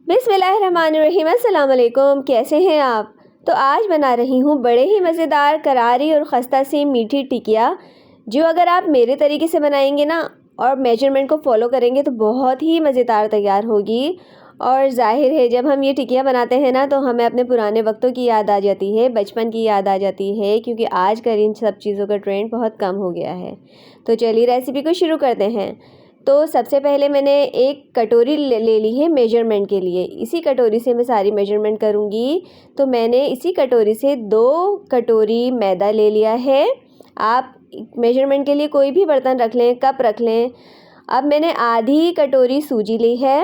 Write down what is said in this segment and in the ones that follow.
बिस्मिल्लाहिर्रहमानिर्रहीम। अस्सलाम वालेकुम। कैसे हैं आप? तो आज बना रही हूँ बड़े ही मज़ेदार करारी और खस्ता सी मीठी टिकिया, जो अगर आप मेरे तरीके से बनाएंगे ना और मेजरमेंट को फॉलो करेंगे तो बहुत ही मज़ेदार तैयार होगी। और ज़ाहिर है जब हम ये टिकिया बनाते हैं ना तो हमें अपने पुराने वक्तों की याद आ जाती है, बचपन की याद आ जाती है, क्योंकि आजकल इन सब चीज़ों का ट्रेंड बहुत कम हो गया है। तो चलिए रेसिपी को शुरू करते हैं। तो सबसे पहले मैंने एक कटोरी ले ली है मेजरमेंट के लिए। इसी कटोरी से मैं सारी मेजरमेंट करूँगी। तो मैंने इसी कटोरी से 2 कटोरी मैदा ले लिया है। आप मेजरमेंट के लिए कोई भी बर्तन रख लें, कप रख लें। अब मैंने आधी कटोरी सूजी ली है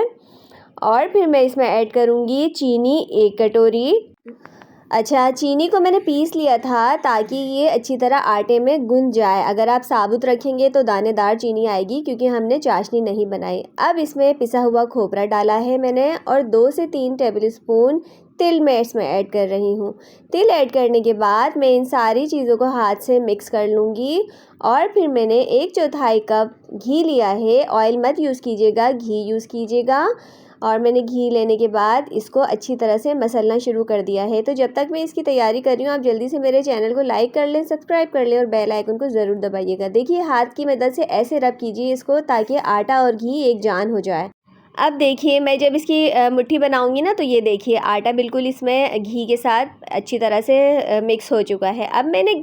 और फिर मैं इसमें ऐड करूँगी चीनी 1 कटोरी। अच्छा, चीनी को मैंने पीस लिया था ताकि ये अच्छी तरह आटे में गुंद जाए। अगर आप साबुत रखेंगे तो दानेदार चीनी आएगी, क्योंकि हमने चाशनी नहीं बनाई। अब इसमें पिसा हुआ खोपरा डाला है मैंने और 2 से 3 टेबलस्पून तिल मैं इसमें ऐड कर रही हूँ। तिल ऐड करने के बाद मैं इन सारी चीज़ों को हाथ से मिक्स कर लूँगी। और फिर मैंने 1/4 कप घी लिया है। ऑयल मत यूज़ कीजिएगा, घी यूज़ कीजिएगा। और मैंने घी लेने के बाद इसको अच्छी तरह से मसलना शुरू कर दिया है। तो जब तक मैं इसकी तैयारी कर रही हूँ, आप जल्दी से मेरे चैनल को लाइक कर लें, सब्सक्राइब कर लें और बेल आइकन को ज़रूर दबाइएगा। देखिए, हाथ की मदद से ऐसे रब कीजिए इसको ताकि आटा और घी एक जान हो जाए। अब देखिए, मैं जब इसकी मुट्ठी बनाऊंगी ना तो ये देखिए आटा बिल्कुल इसमें घी के साथ अच्छी तरह से मिक्स हो चुका है। अब मैंने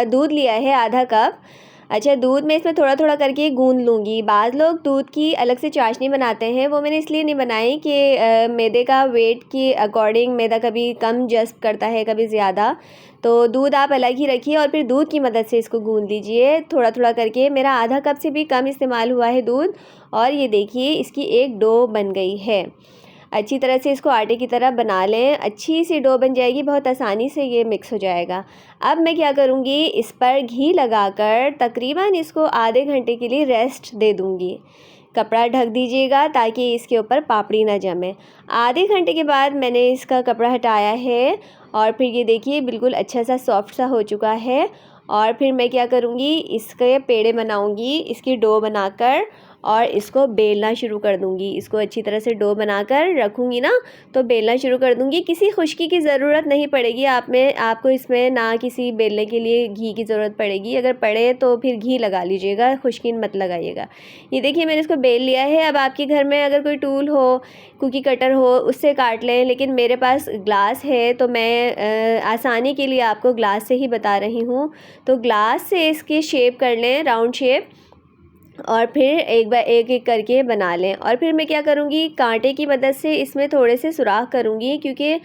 दूध लिया है आधा कप। अच्छा, दूध में इसमें थोड़ा थोड़ा करके गूंद लूँगी। बाज़ लोग दूध की अलग से चाशनी बनाते हैं, वो मैंने इसलिए नहीं बनाई कि मैदे का वेट के अकॉर्डिंग मैदा कभी कम जज़्ब करता है, कभी ज़्यादा। तो दूध आप अलग ही रखिए और फिर दूध की मदद से इसको गूंद लीजिए थोड़ा थोड़ा करके। मेरा आधा कप से भी कम इस्तेमाल हुआ है दूध। और ये देखिए इसकी एक डो बन गई है। अच्छी तरह से इसको आटे की तरह बना लें। अच्छी सी डो बन जाएगी, बहुत आसानी से ये मिक्स हो जाएगा। अब मैं क्या करूँगी, इस पर घी लगाकर तकरीबन इसको आधे घंटे के लिए रेस्ट दे दूँगी। कपड़ा ढक दीजिएगा ताकि इसके ऊपर पापड़ी ना जमे। आधे घंटे के बाद मैंने इसका कपड़ा हटाया है और फिर ये देखिए बिल्कुल अच्छा सा सॉफ्ट सा हो चुका है। और फिर मैं क्या करूँगी, इसके पेड़े बनाऊँगी, इसकी डो बनाकर और इसको बेलना शुरू कर दूँगी। इसको अच्छी तरह से डो बनाकर रखूँगी ना तो बेलना शुरू कर दूँगी। किसी खुश्की की ज़रूरत नहीं पड़ेगी आपको इसमें, ना किसी बेलने के लिए घी की ज़रूरत पड़ेगी। अगर पड़े तो फिर घी लगा लीजिएगा, खुश्की मत लगाइएगा। ये देखिए मैंने इसको बेल लिया है। अब आपके घर में अगर कोई टूल हो, कुकी कटर हो, उससे काट लें, लेकिन मेरे पास ग्लास है तो मैं आसानी के लिए आपको ग्लास से ही बता रही हूँ। तो ग्लास से इसकी शेप कर लें, राउंड शेप, और फिर एक एक करके बना लें। और फिर मैं क्या करूँगी, कांटे की मदद से इसमें थोड़े से सुराख करूँगी, क्योंकि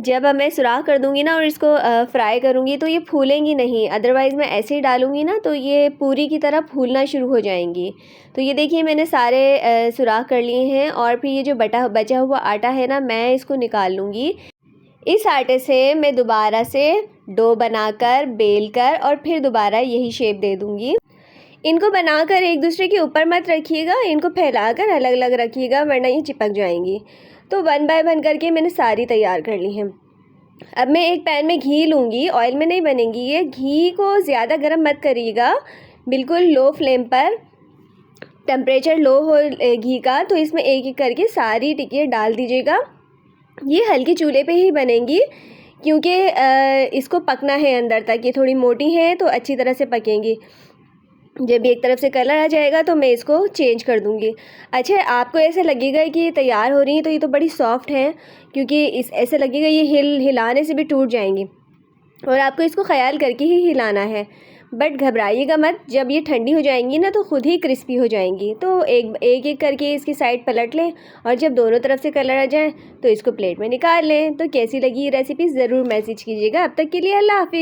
जब मैं सुराख कर दूँगी ना और इसको फ्राई करूँगी तो ये फूलेंगी नहीं। अदरवाइज़ मैं ऐसे ही डालूँगी ना तो ये पूरी की तरह फूलना शुरू हो जाएंगी। तो ये देखिए मैंने सारे सुराख कर लिए हैं। और फिर ये जो बचा हुआ आटा है ना, मैं इसको निकाल लूँगी। इस आटे से मैं दोबारा से डो बनाकर बेल कर और फिर दोबारा यही शेप दे दूँगी। इनको बनाकर एक दूसरे के ऊपर मत रखिएगा, इनको फैलाकर अलग अलग रखिएगा, वरना ये चिपक जाएंगी। तो 1 बाय 1 करके मैंने सारी तैयार कर ली हैं। अब मैं एक पैन में घी लूँगी, ऑयल में नहीं बनेंगी ये। घी को ज़्यादा गर्म मत करिएगा, बिल्कुल लो फ्लेम पर, टेम्परेचर लो हो घी का। तो इसमें एक एक करके सारी टिकिया डाल दीजिएगा। ये हल्की चूल्हे पे ही बनेंगी, क्योंकि इसको पकना है अंदर तक। ये थोड़ी मोटी है तो अच्छी तरह से पकेंगी। जब एक तरफ से कलर आ जाएगा तो मैं इसको चेंज कर दूंगी। अच्छा, आपको ऐसे लगेगा कि ये तैयार हो रही है तो ये तो बड़ी सॉफ्ट है, क्योंकि ऐसे लगेगा ये हिलाने से भी टूट जाएंगी और आपको इसको ख्याल करके ही हिलाना है। बट घबराइएगा मत, जब ये ठंडी हो जाएंगी ना तो खुद ही क्रिस्पी हो जाएंगी। तो एक करके इसकी साइड पलट लें और जब दोनों तरफ से कलर आ जाए तो इसको प्लेट में निकाल लें। तो कैसी लगी ये रेसिपी ज़रूर मैसेज कीजिएगा। अब तक के लिए अल्लाह हाफिज़।